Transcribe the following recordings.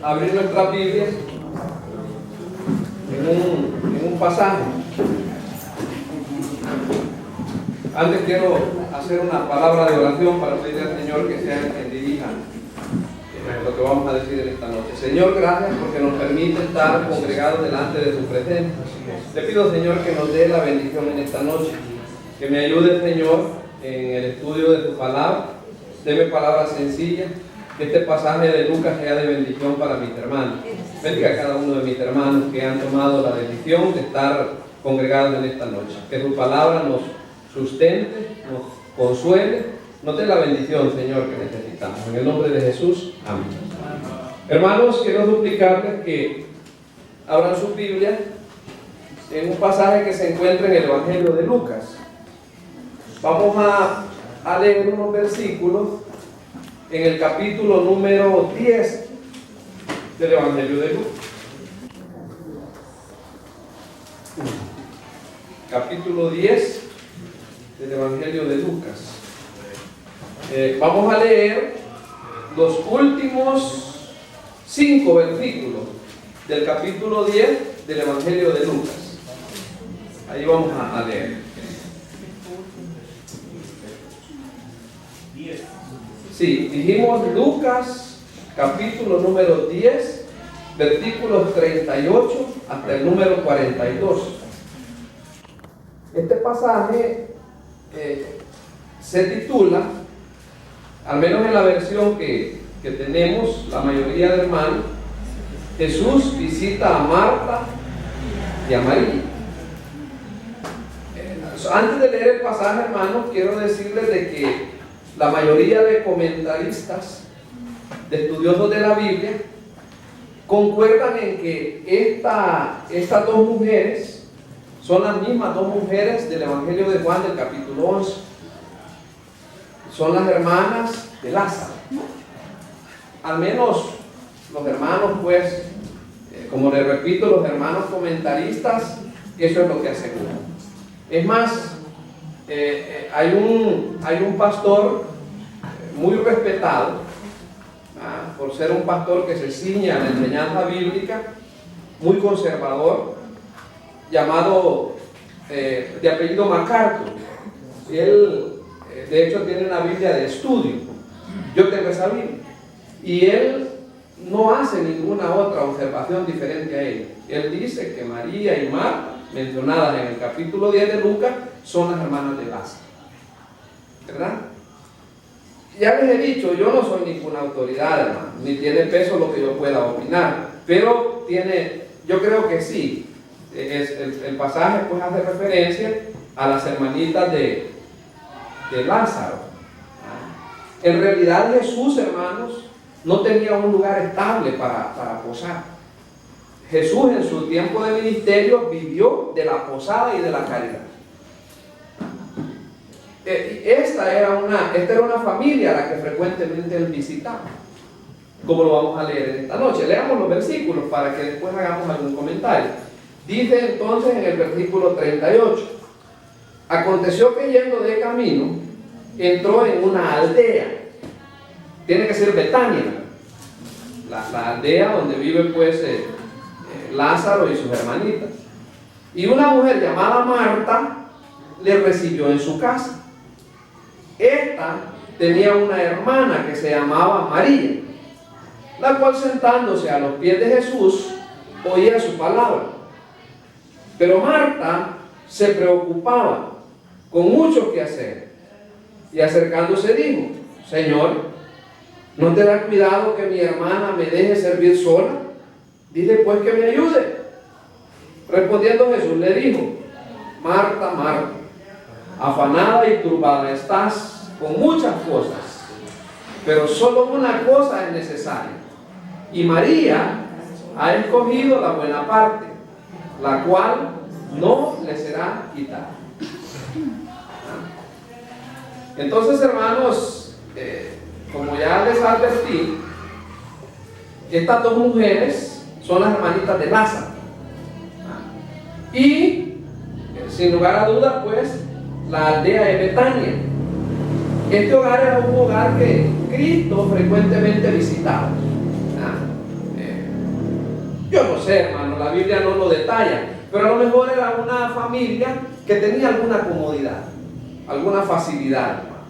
abrir nuestra Biblia en un pasaje. Antes quiero hacer una palabra de oración para pedirle al Señor que sea el que dirija lo que vamos a decir en esta noche. Señor, gracias porque nos permite estar congregados delante de su presencia. Te pido, Señor, que nos dé la bendición en esta noche, que me ayude, Señor, en el estudio de tu palabra. Deme palabras sencillas, que este pasaje de Lucas sea de bendición para mis hermanos. Bendiga a cada uno de mis hermanos que han tomado la decisión de estar congregados en esta noche. Que tu palabra nos sustente, nos consuele, nos dé la bendición, Señor, que necesitamos. En el nombre de Jesús, amén. Hermanos, quiero suplicarles que abran su Biblia en un pasaje que se encuentra en el Evangelio de Lucas. Vamos a leer unos versículos en el capítulo número 10 del Evangelio de Lucas. Capítulo 10 del Evangelio de Lucas. Vamos a leer los últimos 5 versículos del capítulo 10 del Evangelio de Lucas. Ahí vamos a leer. Sí, dijimos Lucas, capítulo número 10, versículos 38 hasta el número 42. Este pasaje se titula, al menos en la versión que tenemos la mayoría de hermanos, Jesús visita a Marta y a María. Antes de leer el pasaje, hermanos, quiero decirles de que la mayoría de comentaristas, de estudiosos de la Biblia, concuerdan en que estas dos mujeres son las mismas dos mujeres del Evangelio de Juan del capítulo 11. Son las hermanas de Lázaro. Al menos los hermanos, pues, como les repito, los hermanos comentaristas, eso es lo que aseguran. Es más, hay un pastor muy respetado, por ser un pastor que se ciña a la enseñanza bíblica, muy conservador, llamado de apellido MacArthur. Él, de hecho, tiene una Biblia de estudio. Yo tengo esa Biblia. Y él no hace ninguna otra observación diferente a él. Él dice que María y Marta, mencionadas en el capítulo 10 de Lucas, son las hermanas de Lázaro. ¿Verdad? Ya les he dicho, yo no soy ninguna autoridad, hermano, ni tiene peso lo que yo pueda opinar, pero yo creo que sí. El pasaje pues hace referencia a las hermanitas de Lázaro. En realidad Jesús, hermanos, no tenía un lugar estable para posar. Jesús en su tiempo de ministerio vivió de la posada y de la caridad. Esta era una familia a la que frecuentemente él visitaba, como lo vamos a leer en esta noche. Leamos los versículos para que después hagamos algún comentario. Dice entonces en el versículo 38: aconteció que yendo de camino, entró en una aldea. Tiene que ser Betania, la aldea donde vive pues Lázaro y sus hermanitas. Y una mujer llamada Marta le recibió en su casa. Esta tenía una hermana que se llamaba María, la cual sentándose a los pies de Jesús oía su palabra. Pero Marta se preocupaba con mucho que hacer, y acercándose dijo: Señor, ¿no te da cuidado que mi hermana me deje servir sola? Dile pues que me ayude. Respondiendo Jesús le dijo: Marta, Marta, afanada y turbada estás con muchas cosas, pero solo una cosa es necesaria, y María ha escogido la buena parte, la cual no le será quitada. Entonces, hermanos, como ya les advertí, estas dos mujeres son las hermanitas de Lázaro. Y, sin lugar a dudas, pues, la aldea de Betania. Este hogar era un hogar que Cristo frecuentemente visitaba. Yo no sé, hermano, la Biblia no lo detalla, pero a lo mejor era una familia que tenía alguna comodidad, alguna facilidad, hermano,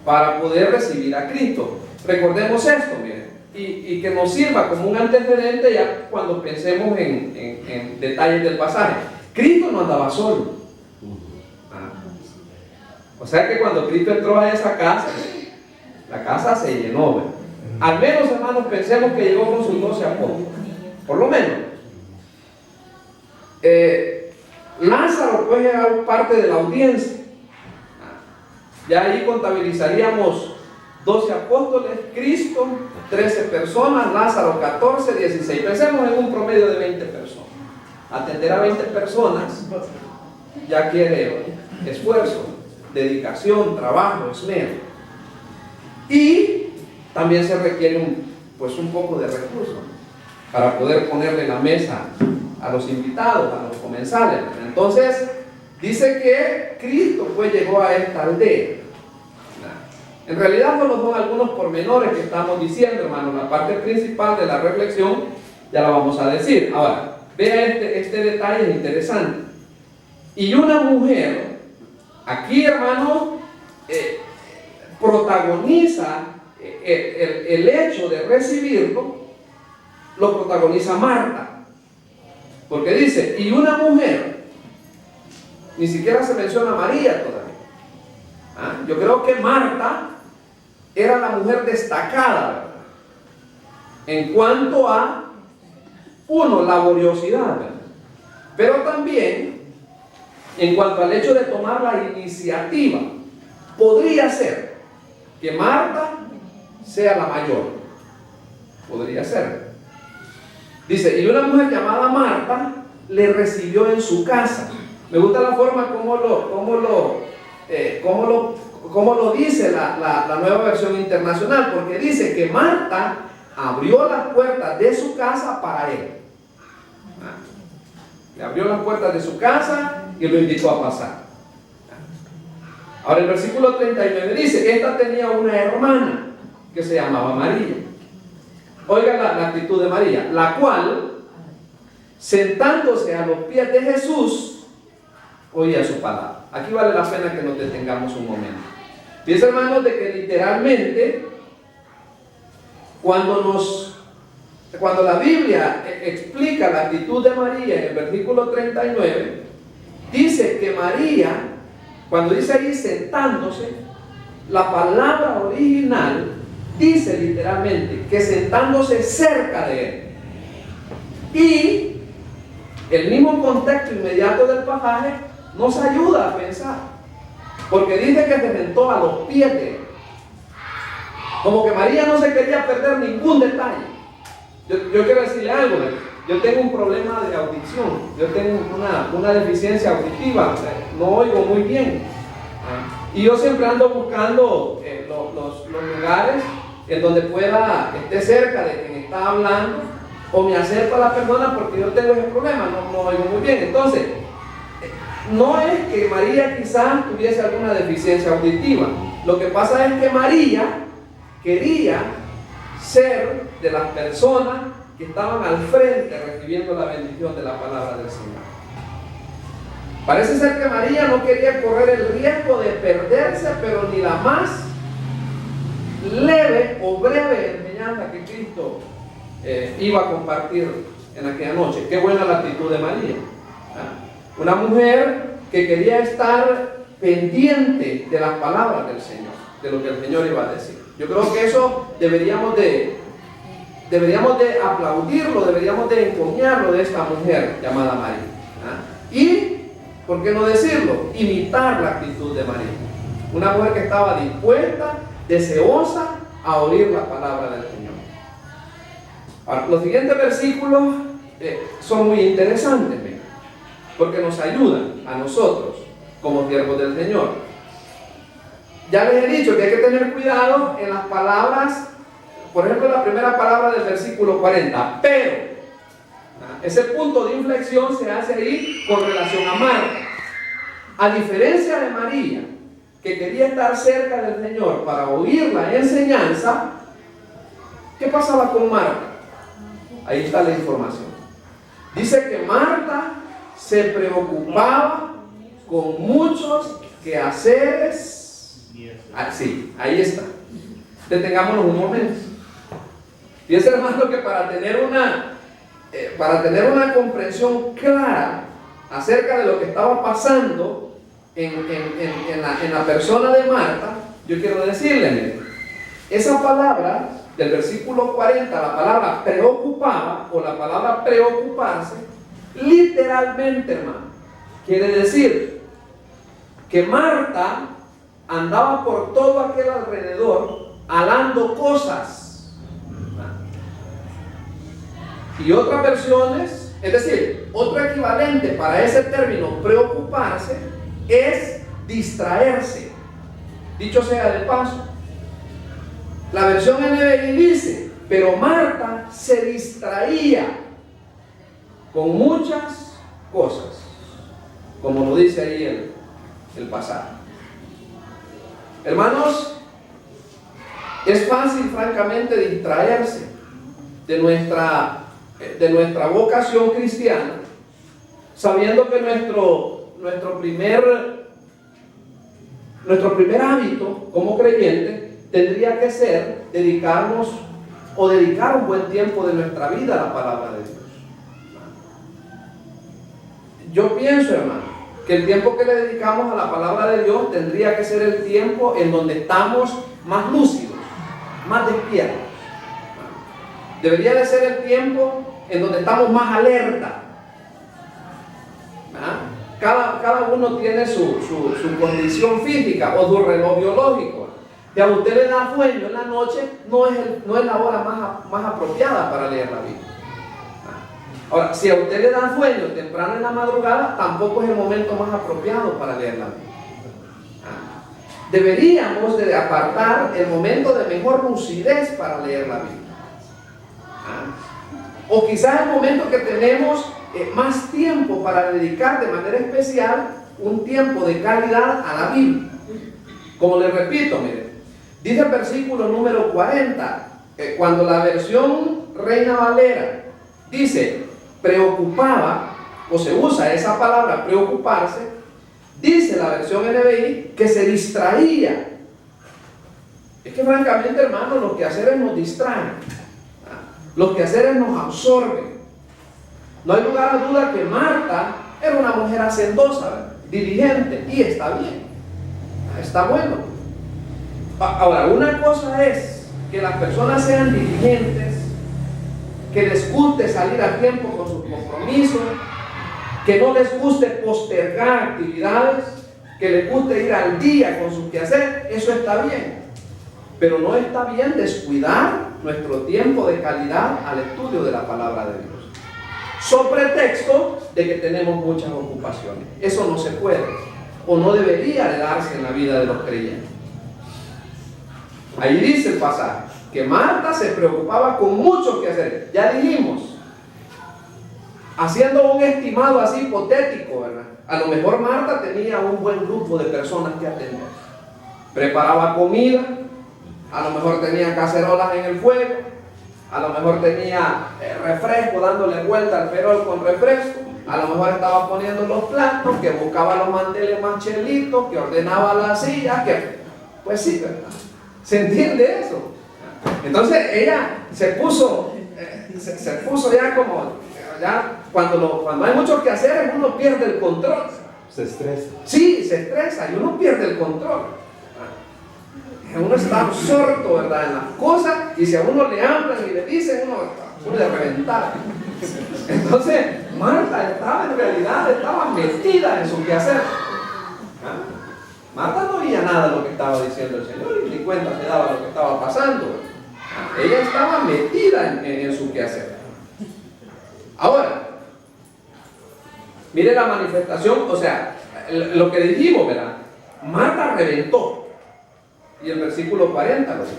para poder recibir a Cristo. Recordemos esto, miren, y que nos sirva como un antecedente ya cuando pensemos en detalles del pasaje. Cristo no andaba solo. O sea que cuando Cristo entró a esa casa, la casa se llenó, ¿verdad? Al menos, hermanos, pensemos que llegó con sus 12 apóstoles, por lo menos. Lázaro pues era parte de la audiencia. Ya ahí contabilizaríamos 12 apóstoles, Cristo 13 personas, Lázaro 14, 16. Pensemos en un promedio de 20 personas. Atender a 20 personas ya quiere esfuerzo, dedicación, trabajo, esmero. Y también se requiere un poco de recursos para poder ponerle la mesa a los invitados, a los comensales. Entonces, dice que Cristo pues llegó a esta aldea. En realidad solo son algunos pormenores que estamos diciendo, hermano. La parte principal de la reflexión ya la vamos a decir. Ahora, vea este detalle interesante. Y una mujer, aquí, hermano, protagoniza el hecho de recibirlo, lo protagoniza Marta. Porque dice, y una mujer, ni siquiera se menciona a María todavía. Yo creo que Marta era la mujer destacada, ¿verdad? En cuanto a, laboriosidad, ¿verdad? Pero también en cuanto al hecho de tomar la iniciativa. Podría ser que Marta sea la mayor. Podría ser. Dice, y una mujer llamada Marta le recibió en su casa. Me gusta la forma como lo dice la Nueva Versión Internacional, porque dice que Marta abrió las puertas de su casa para él. Le abrió las puertas de su casa y lo invitó a pasar. Ahora el versículo 39 dice, esta tenía una hermana que se llamaba María. Oigan la actitud de María, la cual, sentándose a los pies de Jesús, oía su palabra. Aquí vale la pena que nos detengamos un momento. Fíjense, hermanos, de que literalmente cuando la Biblia explica la actitud de María en el versículo 39, dice que María, cuando dice ahí sentándose, la palabra original dice literalmente que sentándose cerca de él. Y el mismo contexto inmediato del pasaje nos ayuda a pensar, porque dice que se sentó a los pies de él. Como que María no se quería perder ningún detalle. Yo quiero decirle algo, yo tengo un problema de audición, yo tengo una deficiencia auditiva, no oigo muy bien. Y yo siempre ando buscando los lugares en donde esté cerca de quien está hablando, o me acerco a la persona porque yo tengo ese problema, no oigo muy bien. Entonces, no es que María quizás tuviese alguna deficiencia auditiva, lo que pasa es que María quería ser de las personas que estaban al frente recibiendo la bendición de la palabra del Señor. Parece ser que María no quería correr el riesgo de perderse, pero ni la más leve o breve enseñanza que Cristo iba a compartir en aquella noche. Qué buena la actitud de María. Una mujer que quería estar pendiente de las palabras del Señor, de lo que el Señor iba a decir. Yo creo que eso deberíamos de aplaudirlo, deberíamos de encomiarlo de esta mujer llamada María. Y, ¿por qué no decirlo? Imitar la actitud de María. Una mujer que estaba dispuesta, deseosa a oír la palabra del Señor. Ahora, los siguientes versículos son muy interesantes, porque nos ayudan a nosotros como siervos del Señor. Ya les he dicho que hay que tener cuidado en las palabras. Por ejemplo, la primera palabra del versículo 40, pero. Ese punto de inflexión se hace ahí con relación a Marta. A diferencia de María, que quería estar cerca del Señor para oír la enseñanza, ¿qué pasaba con Marta? Ahí está la información. Dice que Marta se preocupaba con muchos quehaceres. Ah, sí, ahí está. Detengámonos un momento. Fíjense, hermano, que para tener una comprensión clara acerca de lo que estaba pasando en la persona de Marta, yo quiero decirle, mire, esa palabra del versículo 40, la palabra preocupaba o la palabra preocuparse, literalmente, hermano, quiere decir que Marta andaba por todo aquel alrededor alando cosas. Y otras versiones, es decir, otro equivalente para ese término preocuparse es distraerse. Dicho sea de paso, la versión NBI dice, pero Marta se distraía con muchas cosas, como lo dice ahí el pasaje. Hermanos, es fácil francamente distraerse de nuestra vocación cristiana, sabiendo que nuestro primer hábito como creyente tendría que ser dedicar un buen tiempo de nuestra vida a la palabra de Dios. Yo pienso, hermano, que el tiempo que le dedicamos a la palabra de Dios tendría que ser el tiempo en donde estamos más lúcidos, más despiertos. Debería de ser el tiempo en donde estamos más alerta. Cada uno tiene su condición física o su reloj biológico. Si a usted le da sueño en la noche, no es la hora más apropiada para leer la Biblia. Ahora, si a usted le da sueño temprano en la madrugada, tampoco es el momento más apropiado para leer la Biblia. Deberíamos de apartar el momento de mejor lucidez para leer la Biblia. O quizás el momento que tenemos más tiempo para dedicar de manera especial un tiempo de calidad a la Biblia. Como les repito, miren, dice el versículo número 40, cuando la versión Reina Valera dice preocupaba, o se usa esa palabra preocuparse, dice la versión NBI que se distraía. Es que francamente, hermanos, los quehaceres nos distraen. Los quehaceres nos absorben. No hay lugar a duda que Marta era una mujer hacendosa, diligente, y está bien, está bueno. Ahora, una cosa es que las personas sean diligentes, que les guste salir a tiempo con sus compromisos, que no les guste postergar actividades, que les guste ir al día con sus quehaceres, eso está bien. Pero no está bien descuidar nuestro tiempo de calidad al estudio de la palabra de Dios, sobre pretexto de que tenemos muchas ocupaciones. Eso no se puede, o no debería de darse en la vida de los creyentes. Ahí dice el pasaje que Marta se preocupaba con mucho que hacer. Ya dijimos, haciendo un estimado así hipotético, ¿verdad? A lo mejor Marta tenía un buen grupo de personas que atender. Preparaba comida, a lo mejor tenía cacerolas en el fuego, a lo mejor tenía refresco, dándole vuelta al perol con refresco, a lo mejor estaba poniendo los platos, que buscaba los manteles más chelitos, que ordenaba las sillas, pues sí, ¿verdad? ¿Se entiende eso? Entonces ella se puso ya como, ya cuando hay mucho que hacer, uno pierde el control. Se estresa. Sí, se estresa y uno pierde el control. Uno está absorto, ¿verdad?, en las cosas, y si a uno le hablan y le dicen, uno puede reventar. Entonces, Marta en realidad estaba metida en su quehacer. Marta no oía nada de lo que estaba diciendo el Señor y ni cuenta se daba lo que estaba pasando. Ella estaba metida en su quehacer. Ahora, mire la manifestación, o sea, lo que dijimos, ¿verdad? Marta reventó. Y el versículo 40 lo dice.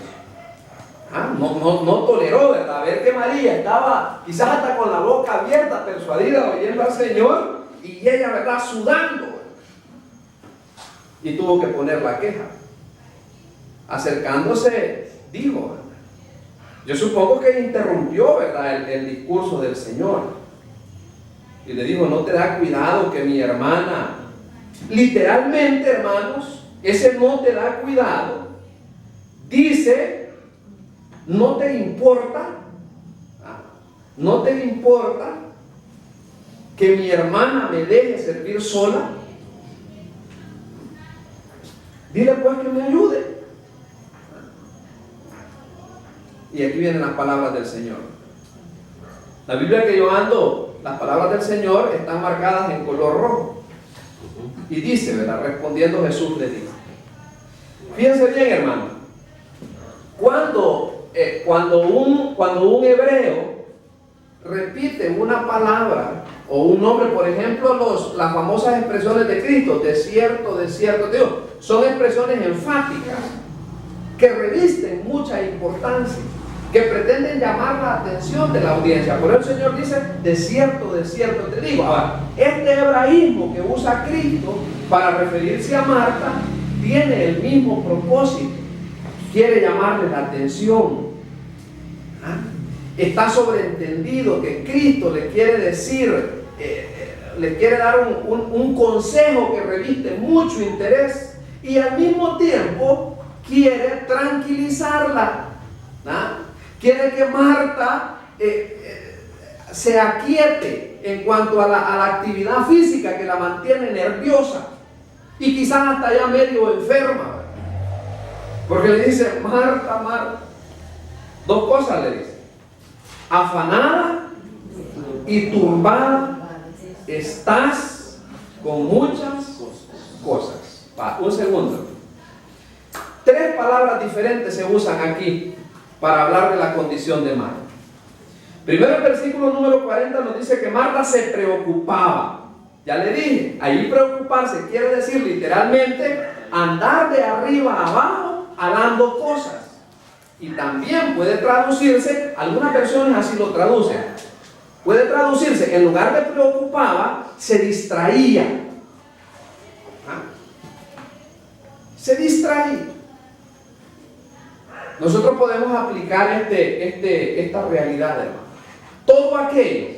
No toleró, ¿verdad? A ver que María estaba quizás hasta con la boca abierta, persuadida, oyendo al Señor, y ella, ¿verdad?, sudando. Y tuvo que poner la queja. Acercándose, dijo, ¿verdad? Yo supongo que interrumpió, ¿verdad?, el discurso del Señor. y le dijo, no te da cuidado que mi hermana, literalmente, hermanos, ese no te da cuidado, dice, no te importa que mi hermana me deje servir sola. Dile pues que me ayude. Y aquí vienen las palabras del Señor. La Biblia que yo ando, las palabras del Señor están marcadas en color rojo. Y dice, ¿verdad? Respondiendo Jesús le dijo. Fíjense bien, hermano. Cuando un hebreo repite una palabra o un nombre, por ejemplo, las famosas expresiones de Cristo, desierto, desierto, Dios, son expresiones enfáticas que revisten mucha importancia, que pretenden llamar la atención de la audiencia. Por eso el Señor dice, desierto, desierto, te digo. Ahora, este hebraísmo que usa Cristo para referirse a Marta tiene el mismo propósito. Quiere llamarle la atención. Está sobreentendido que Cristo le quiere decir, le quiere dar un consejo que reviste mucho interés y al mismo tiempo quiere tranquilizarla. Quiere que Marta se aquiete en cuanto a la actividad física que la mantiene nerviosa y quizás hasta ya medio enferma. Porque le dice, Marta, Marta, dos cosas le dice: afanada y turbada estás con muchas cosas. Un segundo. Tres palabras diferentes se usan aquí para hablar de la condición de Marta. Primero, el versículo número 40 nos dice que Marta se preocupaba. Ya le dije, ahí preocuparse quiere decir literalmente andar de arriba a abajo alando cosas. Y también puede traducirse, algunas versiones así lo traducen, puede traducirse, en lugar de preocupaba, se distraía. Se distraía. Nosotros podemos aplicar esta realidad, hermano. Todo aquello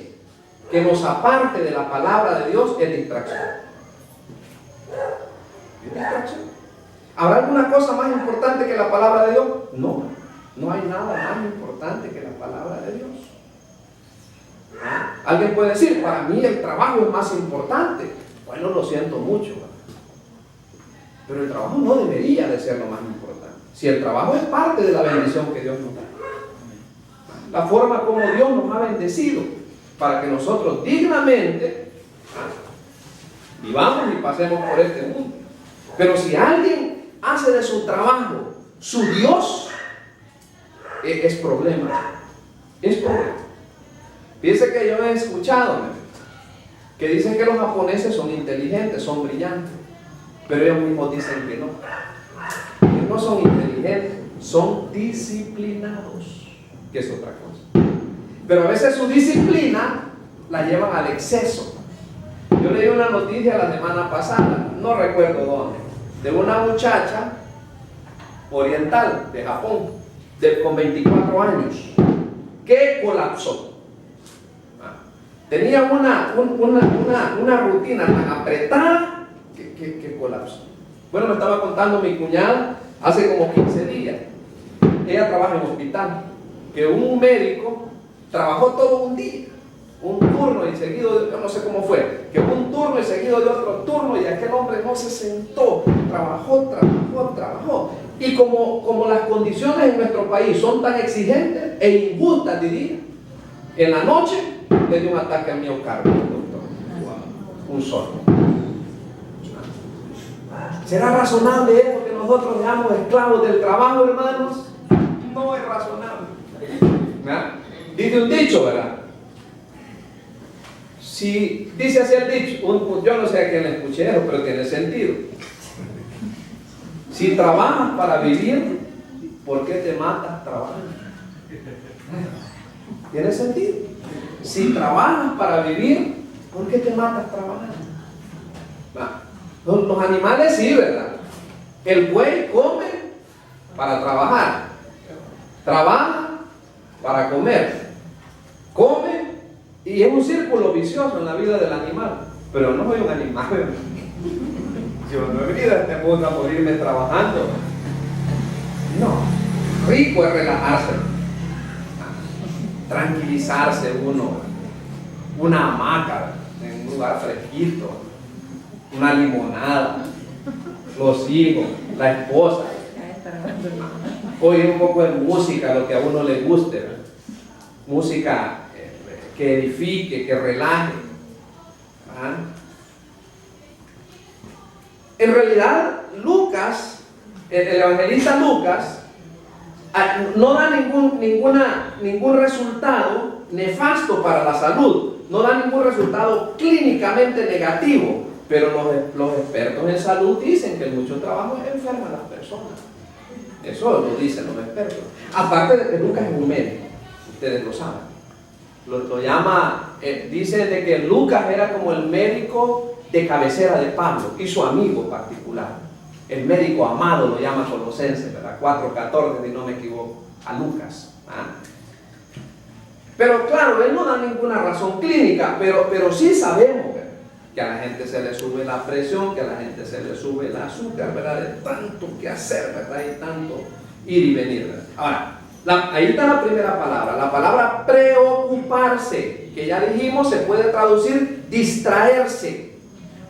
que nos aparte de la palabra de Dios es distracción. ¿Es distracción? ¿Habrá alguna cosa más importante que la palabra de Dios? No, no hay nada más importante que la palabra de Dios. Alguien puede decir, para mí el trabajo es más importante. Bueno, lo siento mucho, pero el trabajo no debería de ser lo más importante. Si el trabajo es parte de la bendición que Dios nos da, la forma como Dios nos ha bendecido para que nosotros dignamente vivamos y pasemos por este mundo. Pero si alguien hace de su trabajo su Dios, es problema. Es problema. Fíjense que yo he escuchado que dicen que los japoneses son inteligentes, son brillantes, pero ellos mismos dicen que no. Ellos no son inteligentes, son disciplinados, que es otra cosa. Pero a veces su disciplina la llevan al exceso. Yo leí una noticia la semana pasada, no recuerdo dónde, de una muchacha oriental de Japón, con 24 años, que colapsó. Tenía una rutina tan apretada que colapsó. Bueno, me estaba contando mi cuñada hace como 15 días. Ella trabaja en hospital, que un médico trabajó todo un día, un turno y seguido, yo no sé cómo fue, que un turno y seguido de otro turno, y aquel hombre no se sentó, trabajó. Y como las condiciones en nuestro país son tan exigentes e injustas, diría, en la noche le dio un ataque al miocardio, doctor. Wow. Un solo. ¿Será razonable eso que nosotros seamos esclavos del trabajo, hermanos? No es razonable. ¿Verdad? Dice un dicho, ¿verdad? Si dice así el dicho, yo no sé a quién le escuché eso, pero tiene sentido. Si trabajas para vivir, ¿por qué te matas trabajando? ¿Tiene sentido? Si trabajas para vivir, ¿por qué te matas trabajando? Los animales sí, ¿verdad? El buey come para trabajar, trabaja para comer, come Y es un círculo vicioso en la vida del animal. Pero no soy un animal. Yo no he venido a este mundo a morirme trabajando. No. Rico es relajarse, tranquilizarse uno, una hamaca en un lugar fresquito, una limonada, los hijos, la esposa, oír un poco de música, lo que a uno le guste, ¿verdad? Música que edifique, que relaje. ¿Ah? En realidad, Lucas, el evangelista Lucas, no da ningún resultado nefasto para la salud, no da ningún resultado clínicamente negativo, pero los expertos en salud dicen que mucho trabajo enferma a las personas. Eso lo dicen los expertos. Aparte de que Lucas es un médico, ustedes lo saben. Lo llama, dicen de que Lucas era como el médico de cabecera de Pablo y su amigo particular. El médico amado lo llama Colosenses, ¿verdad? 4:14, si no me equivoco, a Lucas. ¿Ah? Pero claro, él no da ninguna razón clínica, pero sí sabemos, ¿verdad?, que a la gente se le sube la presión, que a la gente se le sube el azúcar, ¿verdad?, de tanto que hacer, ¿verdad?, y tanto ir y venir, ¿verdad? Ahora, ahí está la primera palabra, la palabra preocuparse, que ya dijimos se puede traducir distraerse,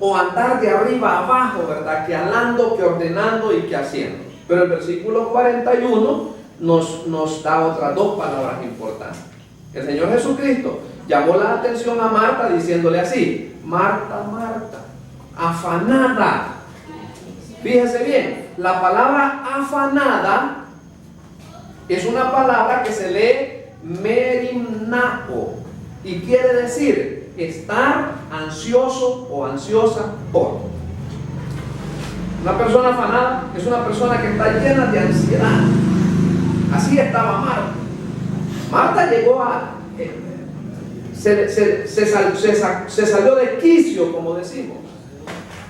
o andar de arriba a abajo, ¿verdad?, que hablando, que ordenando y que haciendo. Pero el versículo 41 nos da otras dos palabras importantes. El Señor Jesucristo llamó la atención a Marta diciéndole así: Marta, Marta, afanada. Fíjese bien, la palabra afanada es una palabra que se lee merimnao y quiere decir estar ansioso o ansiosa por. Una persona afanada es una persona que está llena de ansiedad. Así estaba Marta. Marta llegó a... se salió de quicio, como decimos.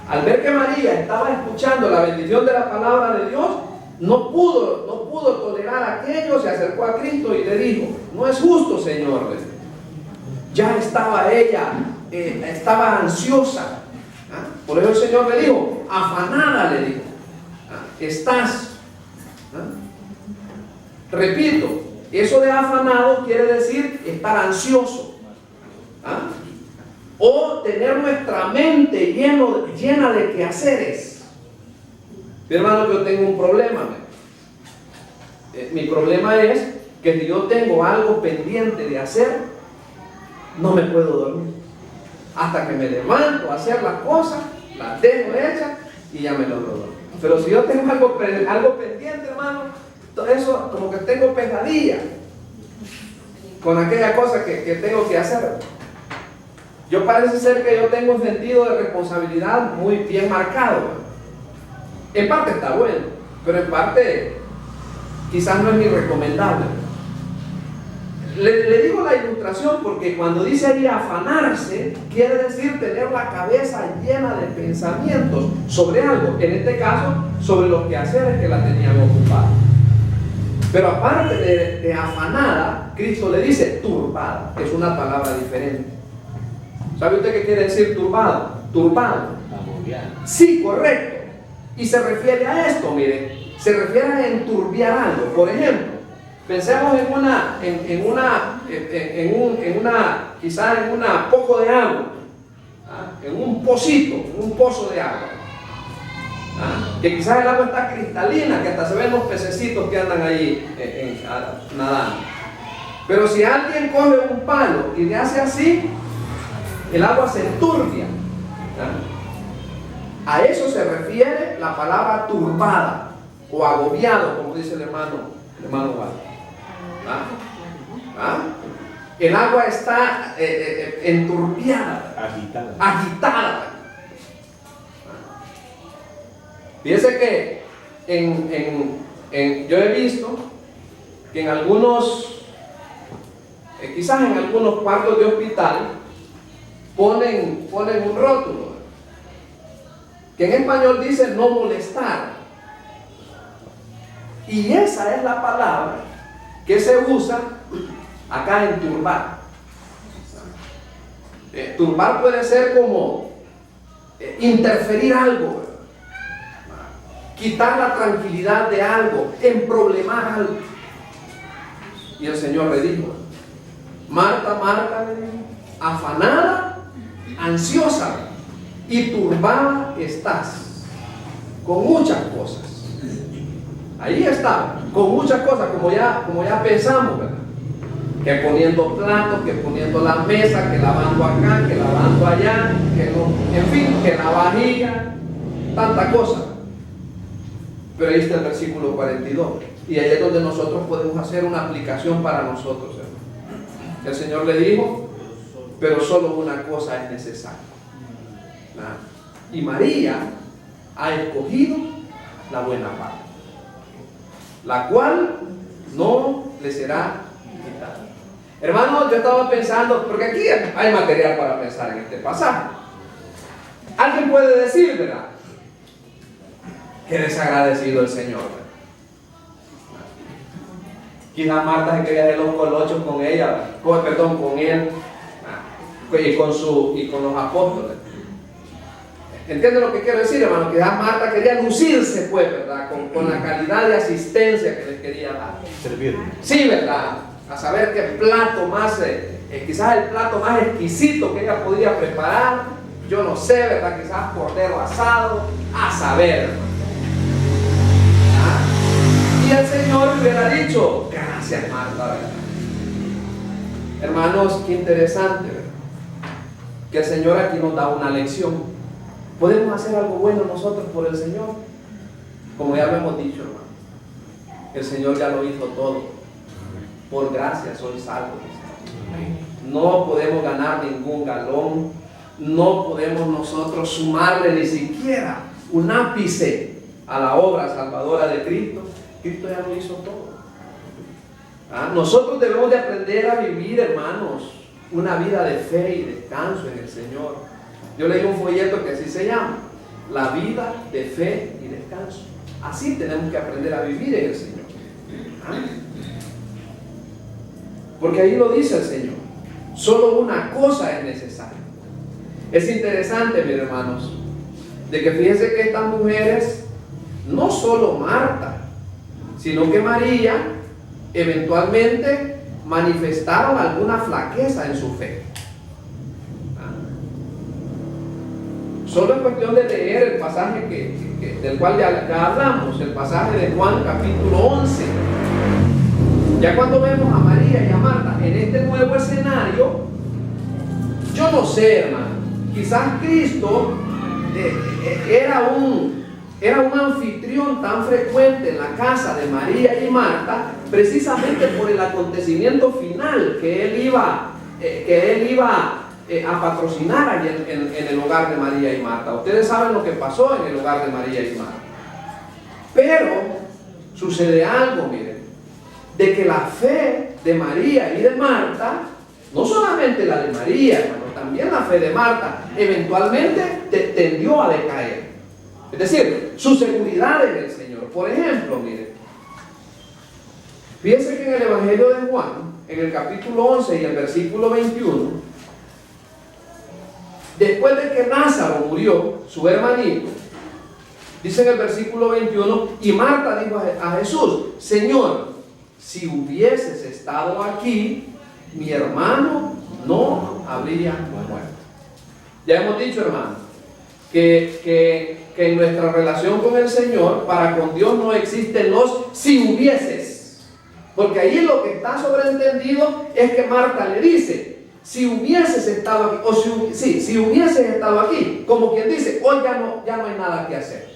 Al ver que María estaba escuchando la bendición de la palabra de Dios, no pudo tolerar aquello, se acercó a Cristo y le dijo: no es justo, Señor. Ya estaba ella, estaba ansiosa. ¿Ah? Por eso el Señor le dijo, afanada, le dijo. ¿Ah? Estás. ¿Ah? Repito, eso de afanado quiere decir estar ansioso. ¿Ah? O tener nuestra mente llena de quehaceres. Mi hermano, yo tengo un problema. Mi problema es que si yo tengo algo pendiente de hacer, no me puedo dormir hasta que me levanto a hacer las cosas, las dejo hechas y ya me logro dormir. Pero si yo tengo algo pendiente, hermano, todo eso como que tengo pesadilla con aquella cosa que tengo que hacer. Yo parece ser que yo tengo un sentido de responsabilidad muy bien marcado. En parte está bueno, pero en parte quizás no es ni recomendable. Le digo la ilustración porque cuando dice ahí afanarse, quiere decir tener la cabeza llena de pensamientos sobre algo, en este caso sobre los quehaceres que la tenían ocupada. Pero aparte de afanada, Cristo le dice turbada, que es una palabra diferente. ¿Sabe usted qué quiere decir turbado? Turbado. Sí, correcto. Y se refiere a esto, mire, se refiere a enturbiar algo. Por ejemplo, pensemos quizás en una poco de agua, ¿ah?, en un pocito, en un pozo de agua, ¿ah?, que quizás el agua está cristalina, que hasta se ven los pececitos que andan ahí nadando. Pero si alguien coge un palo y le hace así, el agua se enturbia. A eso se refiere la palabra turbada o agobiado, como dice el hermano Walter. El agua está enturbiada, agitada. Fíjese que yo he visto que en algunos, quizás en algunos cuartos de hospital, ponen un rótulo que en español dice no molestar. Y esa es la palabra que se usa acá en turbar. Turbar puede ser como interferir algo, ¿verdad? Quitar la tranquilidad de algo, emproblemar algo. Y el Señor le dijo: Marta, Marta, le dijo, afanada, ansiosa y turbada estás con muchas cosas. Ahí está, con muchas cosas, como ya pensamos, ¿verdad? Que poniendo platos, que poniendo la mesa, que lavando acá, que lavando allá, que no, en fin, que la vajilla, tanta cosa. Pero ahí está el versículo 42. Y ahí es donde nosotros podemos hacer una aplicación para nosotros, hermano. El Señor le dijo: pero solo una cosa es necesaria. Y María ha escogido la buena parte, la cual no le será quitada. Hermano, yo estaba pensando, porque aquí hay material para pensar en este pasaje. Alguien puede decir, ¿verdad?, qué desagradecido el Señor, ¿verdad? Quizás Marta se quería hacer los colochos con ella, con él y con los apóstoles. ¿Entienden lo que quiero decir, hermano? Quizás Marta quería lucirse, pues, ¿verdad?, con la calidad de asistencia que les quería dar. Servir. Sí, ¿verdad? A saber qué plato más, quizás el plato más exquisito que ella podía preparar, yo no sé, ¿verdad? Quizás cordero asado, a saber. Y el Señor le hubiera dicho: gracias, Marta, ¿verdad? Hermanos, qué interesante, ¿verdad?, que el Señor aquí nos da una lección. ¿Podemos hacer algo bueno nosotros por el Señor? Como ya lo hemos dicho, hermano, el Señor ya lo hizo todo. Por gracia soy salvo. No podemos ganar ningún galón, no podemos nosotros sumarle ni siquiera un ápice a la obra salvadora de Cristo. Cristo ya lo hizo todo. Nosotros debemos de aprender a vivir, hermanos, una vida de fe y descanso en el Señor. Yo leí un folleto que así se llama: la vida de fe y descanso. Así tenemos que aprender a vivir en el Señor. Porque ahí lo dice el Señor: solo una cosa es necesaria. Es interesante, mis hermanos, de que fíjense que estas mujeres, no solo Marta, sino que María, eventualmente manifestaron alguna flaqueza en su fe. Solo es cuestión de leer el pasaje del cual ya hablamos, el pasaje de Juan capítulo 11. Ya cuando vemos a María y a Marta en este nuevo escenario, yo no sé, hermano, quizás Cristo era un anfitrión tan frecuente en la casa de María y Marta, precisamente por el acontecimiento final que él iba a patrocinar allí en el hogar de María y Marta. Ustedes saben lo que pasó en el hogar de María y Marta. Pero sucede algo, miren, de que la fe de María y de Marta, no solamente la de María, hermano, también la fe de Marta, eventualmente tendió a decaer. Es decir, su seguridad en el Señor. Por ejemplo, miren, fíjense que en el Evangelio de Juan, en el capítulo 11 y el versículo 21, después de que Lázaro murió, su hermanito, dice en el versículo 21, y Marta dijo a Jesús: Señor, si hubieses estado aquí, mi hermano no habría muerto. Ya hemos dicho, hermano, que en nuestra relación con el Señor, para con Dios no existen los si hubieses. Porque ahí lo que está sobreentendido es que Marta le dice: si hubieses estado aquí, o si hubieses estado aquí, como quien dice, hoy ya no hay nada que hacer.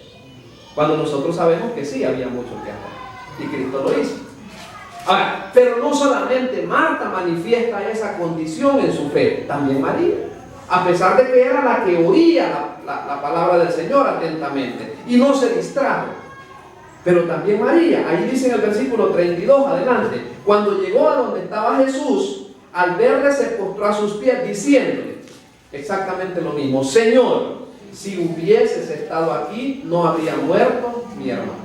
Cuando nosotros sabemos que sí había mucho que hacer, y Cristo lo hizo. Ahora, pero no solamente Marta manifiesta esa condición en su fe, también María, a pesar de que era la que oía la palabra del Señor atentamente y no se distrajo. Pero también María, ahí dice en el versículo 32, adelante, cuando llegó a donde estaba Jesús, al verle se postró a sus pies diciéndole exactamente lo mismo: Señor, si hubieses estado aquí, no habría muerto mi hermano.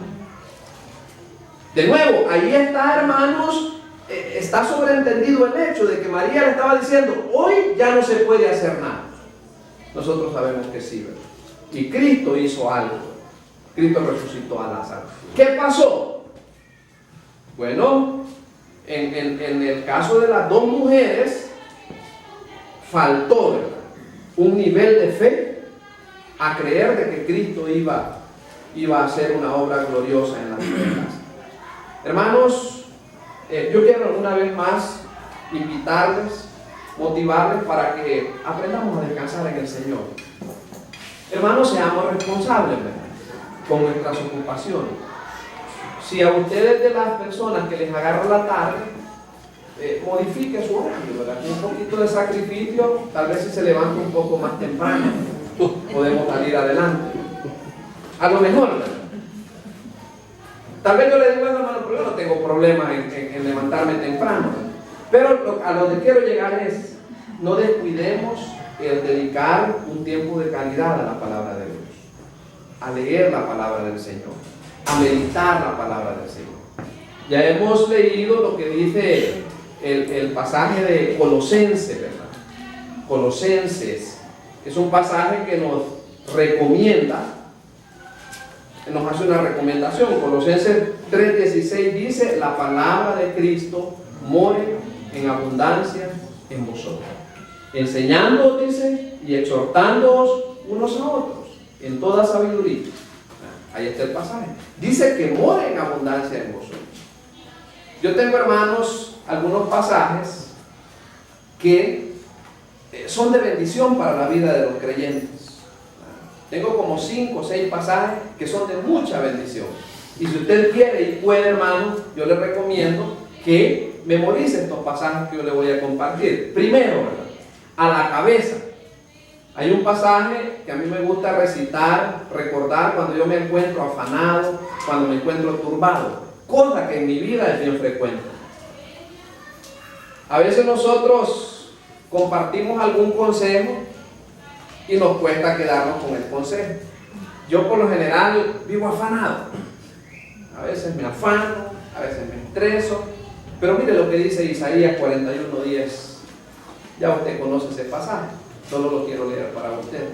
De nuevo, ahí está, hermanos, está sobreentendido el hecho de que María le estaba diciendo, hoy ya no se puede hacer nada. Nosotros sabemos que sí, ¿verdad? Y Cristo hizo algo. Cristo resucitó a Lázaro. ¿Qué pasó? Bueno, en el caso de las dos mujeres, faltó, ¿verdad?, un nivel de fe a creer de que Cristo iba a hacer una obra gloriosa en la vida de Lázaro. Hermanos, yo quiero una vez más invitarles, motivarles para que aprendamos a descansar en el Señor. Hermanos, seamos responsables, ¿verdad?, con nuestras ocupaciones. Si a ustedes, de las personas que les agarra la tarde, modifique su horario, ¿verdad? Con un poquito de sacrificio, tal vez si se levanta un poco más temprano, podemos salir adelante. A lo mejor, ¿verdad? Tal vez yo le digo, hermano, pero yo no tengo problema en levantarme temprano. Pero a lo que quiero llegar es, no descuidemos el dedicar un tiempo de calidad a la palabra de Dios, a leer la palabra del Señor, a meditar la palabra del Señor. Ya hemos leído lo que dice el pasaje de Colosenses, ¿verdad? Colosenses es un pasaje que nos recomienda, nos hace una recomendación. Colosenses 3:16 dice, la palabra de Cristo more en abundancia en vosotros, enseñándoos, dice, y exhortándoos unos a otros en toda sabiduría. Ahí está el pasaje. Dice que more en abundancia en vosotros. Yo tengo, hermanos, algunos pasajes que son de bendición para la vida de los creyentes. Tengo como 5 o 6 pasajes que son de mucha bendición. Y si usted quiere y puede, hermano, yo le recomiendo que memorice estos pasajes que yo le voy a compartir. Primero, ¿verdad?, a la cabeza. Hay un pasaje que a mí me gusta recitar, recordar cuando yo me encuentro afanado, cuando me encuentro turbado, cosa que en mi vida es bien frecuente. A veces nosotros compartimos algún consejo y nos cuesta quedarnos con el consejo. Yo por lo general vivo afanado. A veces me afano, a veces me estreso, pero mire lo que dice Isaías 41:10. Ya usted conoce ese pasaje, solo lo quiero leer para usted.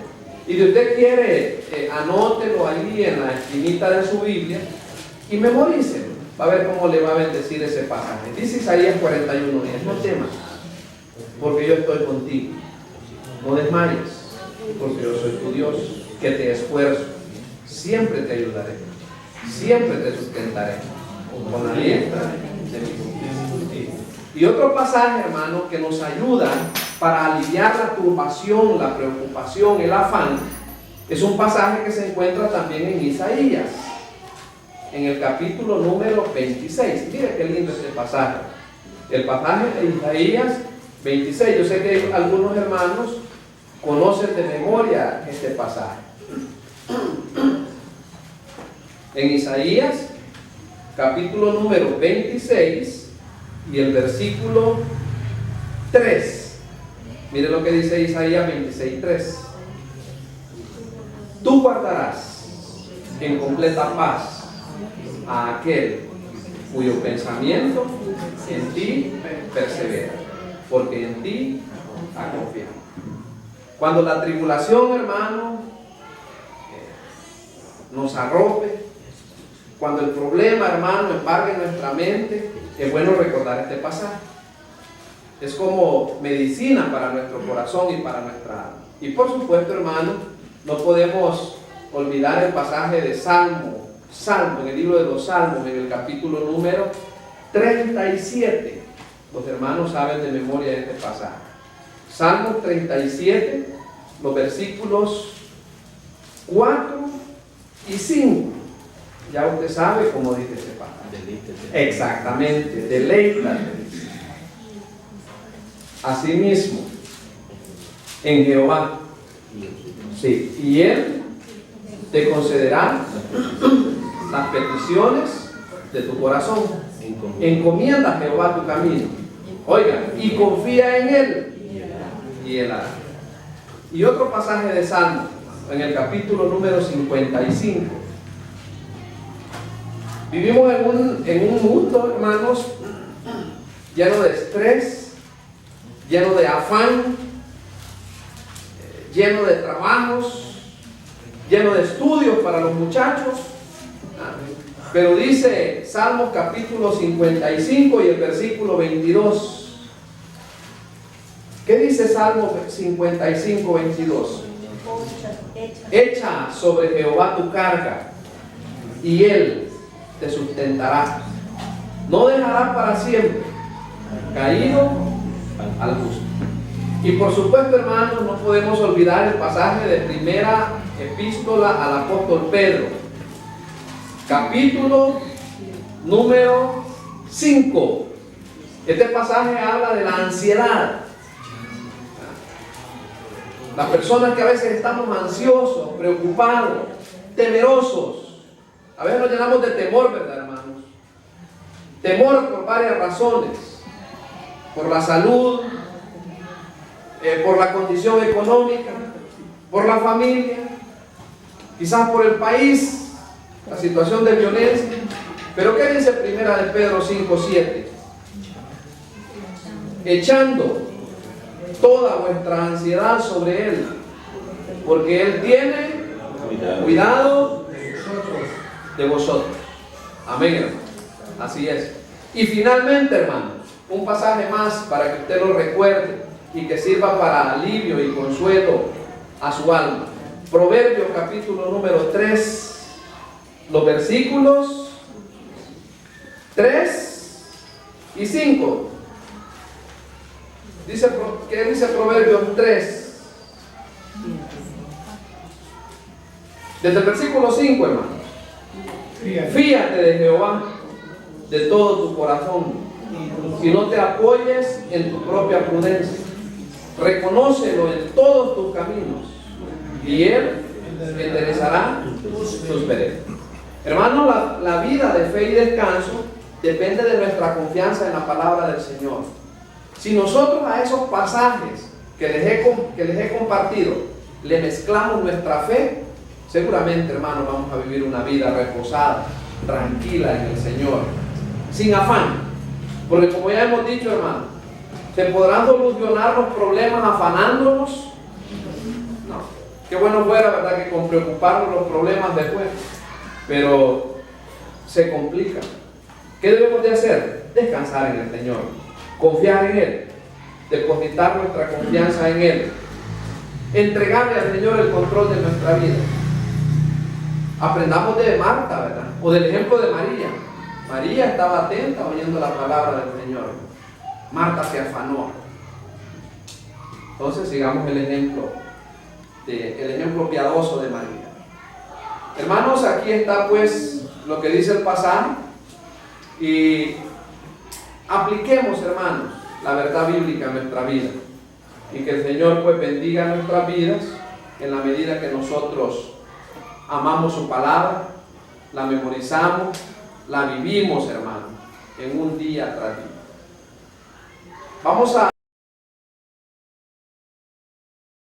Y si usted quiere, anótelo ahí en la esquinita de su Biblia y memorícelo. Va a ver cómo le va a bendecir ese pasaje. Dice Isaías 41:10, no temas, porque yo estoy contigo. No desmayes, porque yo soy tu Dios, que te esfuerzo. Siempre te ayudaré, siempre te sustentaré con la diestra de mi justicia. Y otro pasaje, hermano, que nos ayuda para aliviar la turbación, la preocupación, el afán, es un pasaje que se encuentra también en Isaías, en el capítulo número 26. Mire qué lindo este pasaje. El pasaje de Isaías 26. Yo sé que algunos hermanos conocen de memoria este pasaje. En Isaías, capítulo número 26 y el versículo 3. Mire lo que dice Isaías 26:3. Tú guardarás en completa paz a aquel cuyo pensamiento en ti persevera, porque en ti ha confiado. Cuando la tribulación, hermano, nos arrope, cuando el problema, hermano, embargue nuestra mente, es bueno recordar este pasaje. Es como medicina para nuestro corazón y para nuestra alma. Y por supuesto, hermano, no podemos olvidar el pasaje de Salmo, en el libro de los Salmos, en el capítulo número 37. Los hermanos saben de memoria de este pasaje. Salmo 37, los versículos 4 y 5. Ya usted sabe cómo dice ese pasaje. Exactamente, deleítate. Asimismo, en Jehová. Sí, y Él te concederá las peticiones de tu corazón. Encomienda a Jehová tu camino. Oiga, y confía en Él, y Él hará. Y otro pasaje de Salmo, en el capítulo número 55. Vivimos en un mundo, hermanos, lleno de estrés, lleno de afán, lleno de trabajos, lleno de estudios para los muchachos. Pero dice Salmos capítulo 55 y el versículo 22. ¿Qué dice Salmo 55, 22? Echa sobre Jehová tu carga y Él te sustentará. No dejará para siempre caído al justo. Y por supuesto, hermanos, no podemos olvidar el pasaje de primera epístola al apóstol Pedro, capítulo número 5. Este pasaje habla de la ansiedad. Las personas que a veces estamos ansiosos, preocupados, temerosos. A veces nos llenamos de temor, ¿verdad, hermanos? Temor por varias razones. Por la salud, por la condición económica, por la familia, quizás por el país, la situación de violencia. Pero ¿qué dice primera de Pedro 5:7? Echando toda vuestra ansiedad sobre Él, porque Él tiene cuidado de vosotros. Amén, hermano. Así es. Y finalmente, hermano, un pasaje más para que usted lo recuerde y que sirva para alivio y consuelo a su alma. Proverbios capítulo número 3, los versículos 3 y 5. ¿Qué dice Proverbios 3? Desde el versículo 5, hermano. Fíate de Jehová de todo tu corazón y no te apoyes en tu propia prudencia. Reconócelo en todos tus caminos y Él enderezará tus veredas. Hermano, la vida de fe y descanso depende de nuestra confianza en la palabra del Señor. Si nosotros a esos pasajes que les he compartido le mezclamos nuestra fe, seguramente, hermano, vamos a vivir una vida reposada, tranquila en el Señor, sin afán. Porque como ya hemos dicho, hermano, ¿se podrán solucionar los problemas afanándonos? No. Qué bueno fuera, ¿verdad?, que con preocuparnos los problemas después. Pero se complica. ¿Qué debemos de hacer? Descansar en el Señor, confiar en Él, depositar nuestra confianza en Él, entregarle al Señor el control de nuestra vida. Aprendamos de Marta, ¿verdad? O del ejemplo de María. María estaba atenta oyendo la palabra del Señor. Marta se afanó. Entonces sigamos el ejemplo piadoso de María. Hermanos, aquí está pues lo que dice el pasaje y apliquemos, hermanos, la verdad bíblica en nuestra vida y que el Señor pues bendiga nuestras vidas en la medida que nosotros amamos su palabra, la memorizamos, la vivimos, hermanos, en un día tras día. Vamos a